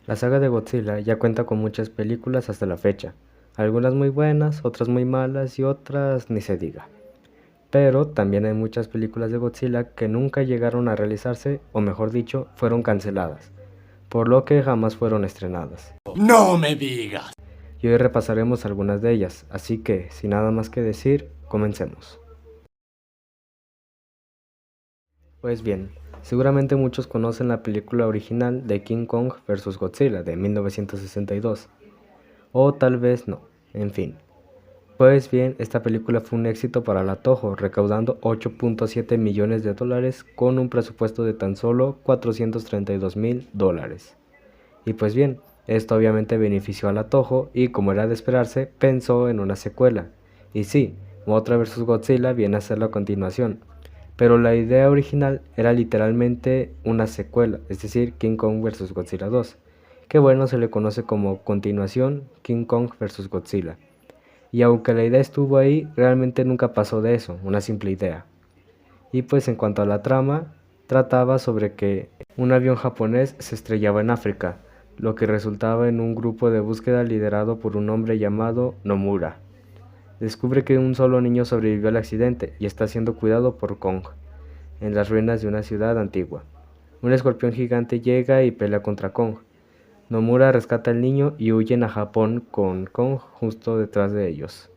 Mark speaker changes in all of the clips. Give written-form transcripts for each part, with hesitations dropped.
Speaker 1: La saga de Godzilla ya cuenta con muchas películas hasta la fecha, algunas muy buenas, otras muy malas y otras ni se diga. Pero también hay muchas películas de Godzilla que nunca llegaron a realizarse, o mejor dicho, fueron canceladas, por lo que jamás fueron estrenadas.
Speaker 2: ¡No me digas!
Speaker 1: Y hoy repasaremos algunas de ellas, así que, sin nada más que decir, comencemos. Pues bien, seguramente muchos conocen la película original de King Kong vs. Godzilla de 1962, o tal vez no, en fin. Pues bien, esta película fue un éxito para la Toho, recaudando 8.7 millones de dólares con un presupuesto de tan solo $432,000. Y pues bien, esto obviamente benefició a la Toho y como era de esperarse, pensó en una secuela. Y sí, Mothra vs. Godzilla viene a ser la continuación, pero la idea original era literalmente una secuela, es decir, King Kong vs. Godzilla 2, que bueno, se le conoce como continuación King Kong vs. Godzilla. Y aunque la idea estuvo ahí, realmente nunca pasó de eso, una simple idea. Y pues en cuanto a la trama, trataba sobre que un avión japonés se estrellaba en África, lo que resultaba en un grupo de búsqueda liderado por un hombre llamado Nomura. Descubre que un solo niño sobrevivió al accidente y está siendo cuidado por Kong, en las ruinas de una ciudad antigua. Un escorpión gigante llega y pelea contra Kong. Nomura rescata al niño y huyen a Japón con Kong justo detrás de ellos.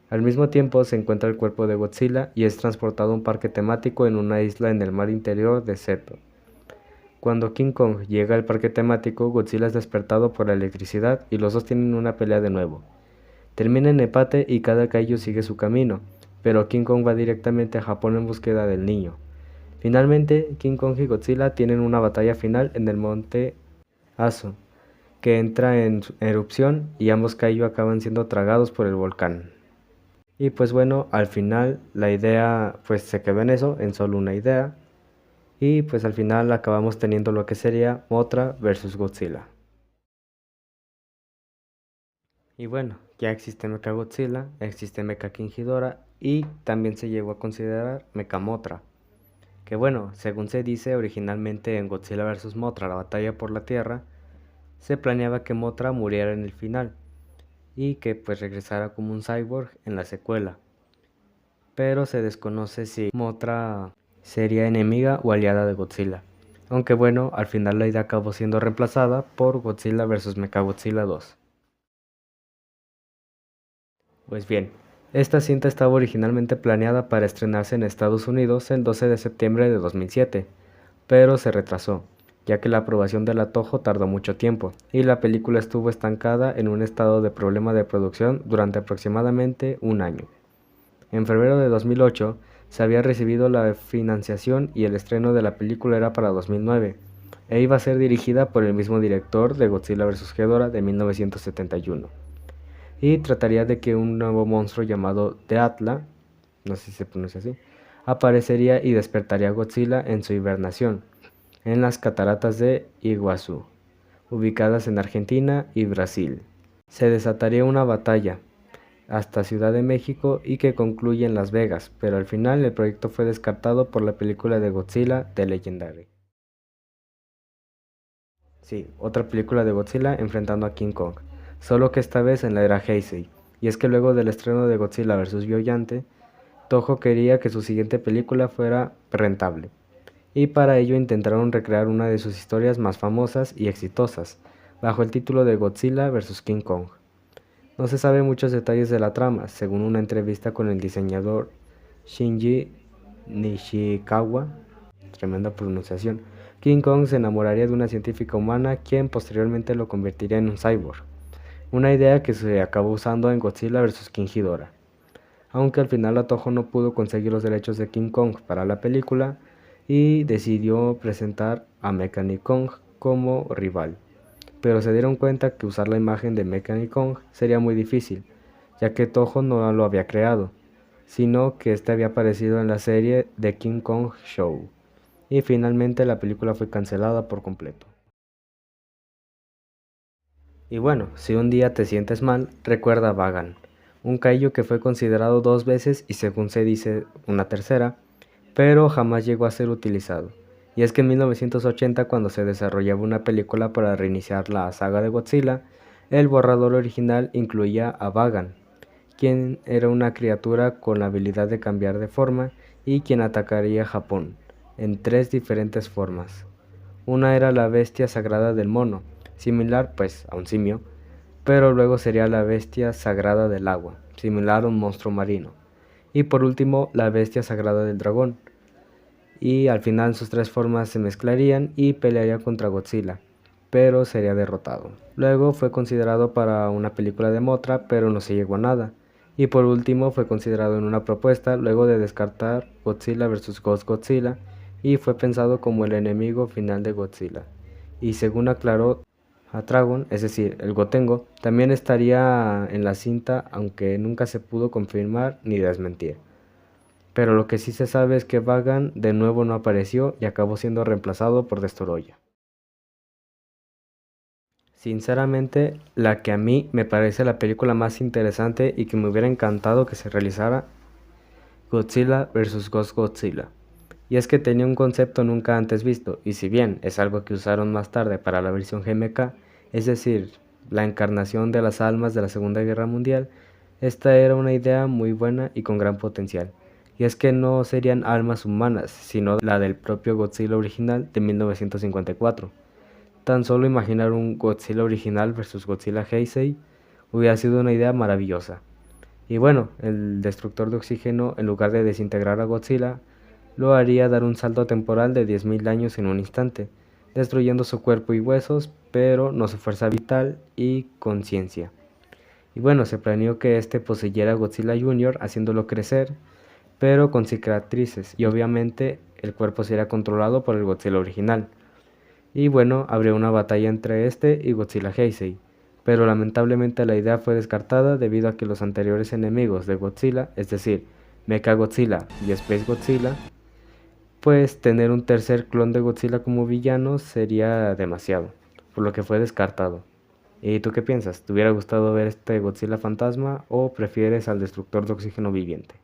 Speaker 1: Al mismo tiempo se encuentra el cuerpo de Godzilla y es transportado a un parque temático en una isla en el mar interior de Seto. Cuando King Kong llega al parque temático, Godzilla es despertado por la electricidad y los dos tienen una pelea de nuevo. Termina en empate y cada kaiju sigue su camino, pero King Kong va directamente a Japón en búsqueda del niño. Finalmente, King Kong y Godzilla tienen una batalla final en el monte Aso, que entra en erupción y ambos kaiju acaban siendo tragados por el volcán. Y pues bueno, al final la idea pues se quedó en eso, en solo una idea. Y pues al final acabamos teniendo lo que sería Mothra versus Godzilla. Y bueno, ya existe Mechagodzilla, existe Mecha King Ghidorah y también se llegó a considerar Mecha Mothra. Que bueno, según se dice originalmente en Godzilla vs. Mothra, la batalla por la Tierra, se planeaba que Mothra muriera en el final y que pues regresara como un cyborg en la secuela. Pero se desconoce si Mothra sería enemiga o aliada de Godzilla. Aunque bueno, al final la idea acabó siendo reemplazada por Godzilla vs. Mechagodzilla 2. Pues bien, esta cinta estaba originalmente planeada para estrenarse en Estados Unidos el 12 de septiembre de 2007, pero se retrasó, ya que la aprobación de la Toho tardó mucho tiempo, y la película estuvo estancada en un estado de problema de producción durante aproximadamente un año. En febrero de 2008 se había recibido la financiación y el estreno de la película era para 2009, e iba a ser dirigida por el mismo director de Godzilla vs. Ghidorah de 1971. Y trataría de que un nuevo monstruo llamado Deatla, no sé si se pronuncia así, aparecería y despertaría a Godzilla en su hibernación, en las cataratas de Iguazú, ubicadas en Argentina y Brasil. Se desataría una batalla hasta Ciudad de México y que concluye en Las Vegas, pero al final el proyecto fue descartado por la película de Godzilla The Legendary. Sí, otra película de Godzilla enfrentando a King Kong, solo que esta vez en la era Heisei, y es que luego del estreno de Godzilla vs. Biollante, Toho quería que su siguiente película fuera rentable, y para ello intentaron recrear una de sus historias más famosas y exitosas, bajo el título de Godzilla vs. King Kong. No se sabe muchos detalles de la trama, según una entrevista con el diseñador Shinji Nishikawa, tremenda pronunciación. King Kong se enamoraría de una científica humana quien posteriormente lo convertiría en un cyborg, una idea que se acabó usando en Godzilla vs. King Ghidorah. Aunque al final la Toho no pudo conseguir los derechos de King Kong para la película y decidió presentar a Mechanic Kong como rival, pero se dieron cuenta que usar la imagen de Mechanic Kong sería muy difícil, ya que Toho no lo había creado, sino que este había aparecido en la serie The King Kong Show, y finalmente la película fue cancelada por completo. Y bueno, si un día te sientes mal, recuerda a Bagan, un kaiju que fue considerado dos veces y según se dice una tercera, pero jamás llegó a ser utilizado. Y es que en 1980, cuando se desarrollaba una película para reiniciar la saga de Godzilla, el borrador original incluía a Bagan, quien era una criatura con la habilidad de cambiar de forma y quien atacaría Japón, en 3 diferentes formas. Una era la bestia sagrada del mono, similar pues a un simio, pero luego sería la bestia sagrada del agua, similar a un monstruo marino. Y por último, la bestia sagrada del dragón. Y al final sus 3 formas se mezclarían y pelearía contra Godzilla, pero sería derrotado. Luego fue considerado para una película de Mothra, pero no se llegó a nada. Y por último fue considerado en una propuesta luego de descartar Godzilla vs. Godzilla y fue pensado como el enemigo final de Godzilla. Y según aclaró Atragon, es decir, el Gotengo, también estaría en la cinta, aunque nunca se pudo confirmar ni desmentir. Pero lo que sí se sabe es que Bagan de nuevo no apareció y acabó siendo reemplazado por Destoroyah. Sinceramente, la que a mí me parece la película más interesante y que me hubiera encantado que se realizara, Godzilla vs. Godzilla. Y es que tenía un concepto nunca antes visto, y si bien es algo que usaron más tarde para la versión GMK, es decir, la encarnación de las almas de la Segunda Guerra Mundial, esta era una idea muy buena y con gran potencial. Y es que no serían almas humanas, sino la del propio Godzilla original de 1954. Tan solo imaginar un Godzilla original versus Godzilla Heisei hubiera sido una idea maravillosa. Y bueno, el destructor de oxígeno, en lugar de desintegrar a Godzilla, lo haría dar un salto temporal de 10.000 años en un instante, destruyendo su cuerpo y huesos, pero no su fuerza vital y conciencia. Y bueno, se planeó que este poseyera a Godzilla Jr., haciéndolo crecer, pero con cicatrices, y obviamente el cuerpo sería controlado por el Godzilla original. Y bueno, habría una batalla entre este y Godzilla Heisei, pero lamentablemente la idea fue descartada debido a que los anteriores enemigos de Godzilla, es decir, Mechagodzilla y Space Godzilla, pues tener un tercer clon de Godzilla como villano sería demasiado, por lo que fue descartado. ¿Y tú qué piensas? ¿Te hubiera gustado ver este Godzilla fantasma o prefieres al destructor de oxígeno viviente?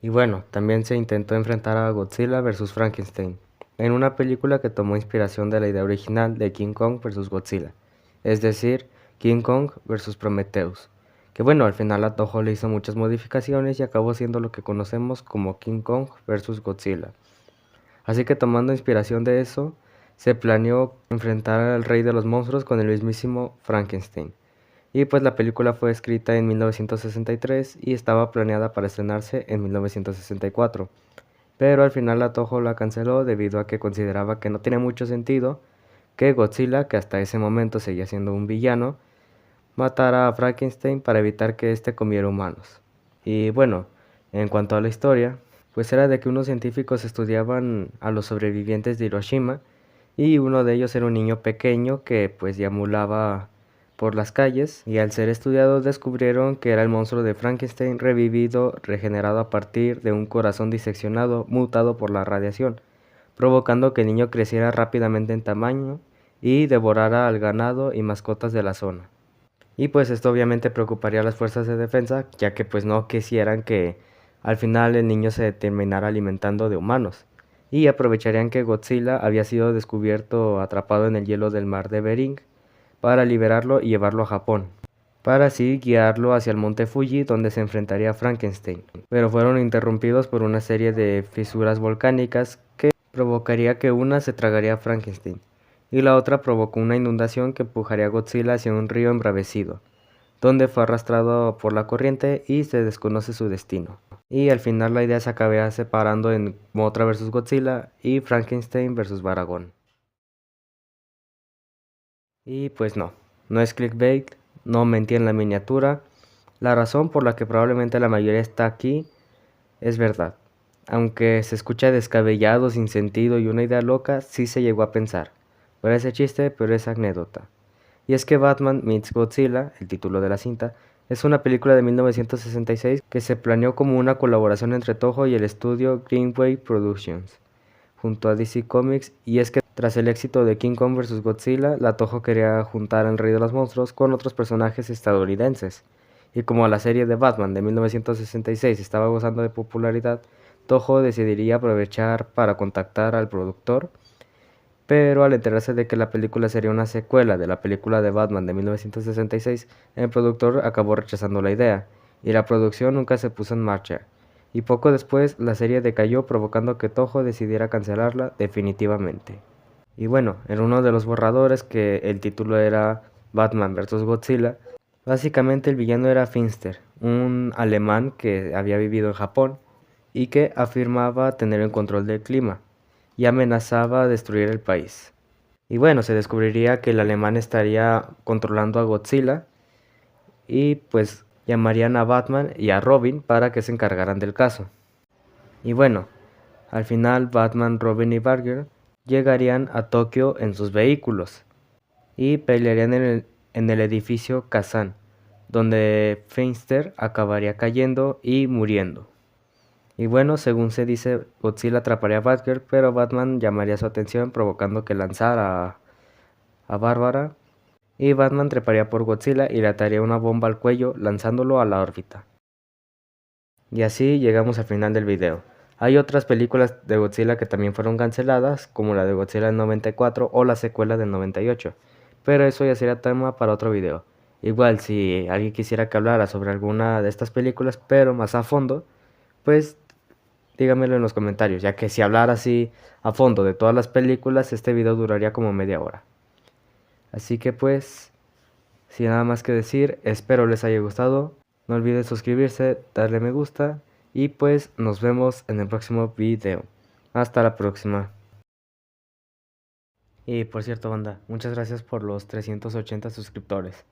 Speaker 1: Y bueno, también se intentó enfrentar a Godzilla vs. Frankenstein, en una película que tomó inspiración de la idea original de King Kong vs. Godzilla, es decir, King Kong vs. Prometheus, que bueno, al final a Toho le hizo muchas modificaciones y acabó siendo lo que conocemos como King Kong vs. Godzilla. Así que tomando inspiración de eso, se planeó enfrentar al rey de los monstruos con el mismísimo Frankenstein. Y pues la película fue escrita en 1963 y estaba planeada para estrenarse en 1964. Pero al final la Toho la canceló debido a que consideraba que no tenía mucho sentido que Godzilla, que hasta ese momento seguía siendo un villano, matara a Frankenstein para evitar que éste comiera humanos. Y bueno, en cuanto a la historia, pues era de que unos científicos estudiaban a los sobrevivientes de Hiroshima y uno de ellos era un niño pequeño que pues deambulaba por las calles y al ser estudiados descubrieron que era el monstruo de Frankenstein revivido, regenerado a partir de un corazón diseccionado mutado por la radiación, provocando que el niño creciera rápidamente en tamaño y devorara al ganado y mascotas de la zona. Y pues esto obviamente preocuparía a las fuerzas de defensa, ya que pues no quisieran que al final el niño se terminara alimentando de humanos. Y aprovecharían que Godzilla había sido descubierto atrapado en el hielo del mar de Bering para liberarlo y llevarlo a Japón, para así guiarlo hacia el monte Fuji donde se enfrentaría a Frankenstein. Pero fueron interrumpidos por una serie de fisuras volcánicas que provocaría que una se tragaría a Frankenstein y la otra provocó una inundación que empujaría a Godzilla hacia un río embravecido, donde fue arrastrado por la corriente y se desconoce su destino. Y al final la idea se acabaría separando en Mothra vs. Godzilla y Frankenstein vs. Baragon. Y pues no, no es clickbait, no mentí en la miniatura. La razón por la que probablemente la mayoría está aquí es verdad. Aunque se escucha descabellado, sin sentido y una idea loca, sí se llegó a pensar. Parece chiste, pero es anécdota. Y es que Batman Meets Godzilla, el título de la cinta, es una película de 1966 que se planeó como una colaboración entre Toho y el estudio Greenway Productions, junto a DC Comics, y es que tras el éxito de King Kong vs. Godzilla, la Toho quería juntar al Rey de los Monstruos con otros personajes estadounidenses. Y como la serie de Batman de 1966 estaba gozando de popularidad, Toho decidiría aprovechar para contactar al productor, pero al enterarse de que la película sería una secuela de la película de Batman de 1966, el productor acabó rechazando la idea, y la producción nunca se puso en marcha. Y poco después la serie decayó, provocando que Toho decidiera cancelarla definitivamente. Y bueno, en uno de los borradores, que el título era Batman vs. Godzilla, básicamente el villano era Finster, un alemán que había vivido en Japón y que afirmaba tener el control del clima y amenazaba destruir el país. Y bueno, se descubriría que el alemán estaría controlando a Godzilla y pues llamarían a Batman y a Robin para que se encargaran del caso. Y bueno, al final Batman, Robin y Batgirl llegarían a Tokio en sus vehículos y pelearían en el edificio Kazan, donde Finster acabaría cayendo y muriendo. Y bueno, según se dice, Godzilla atraparía a Batgirl, pero Batman llamaría su atención provocando que lanzara a Bárbara, y Batman treparía por Godzilla y le ataría una bomba al cuello lanzándolo a la órbita. Y así llegamos al final del video. Hay otras películas de Godzilla que también fueron canceladas, como la de Godzilla del 94 o la secuela del 98, pero eso ya sería tema para otro video. Igual, si alguien quisiera que hablara sobre alguna de estas películas, pero más a fondo, pues dígamelo en los comentarios, ya que si hablara así a fondo de todas las películas, este video duraría como media hora. Así que pues, sin nada más que decir, espero les haya gustado. No olviden suscribirse, darle me gusta y pues nos vemos en el próximo video. Hasta la próxima. Y por cierto, banda, muchas gracias por los 380 suscriptores.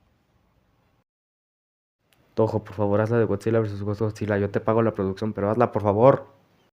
Speaker 1: Tojo, por favor, haz la de Godzilla vs. Godzilla. Yo te pago la producción, pero hazla por favor.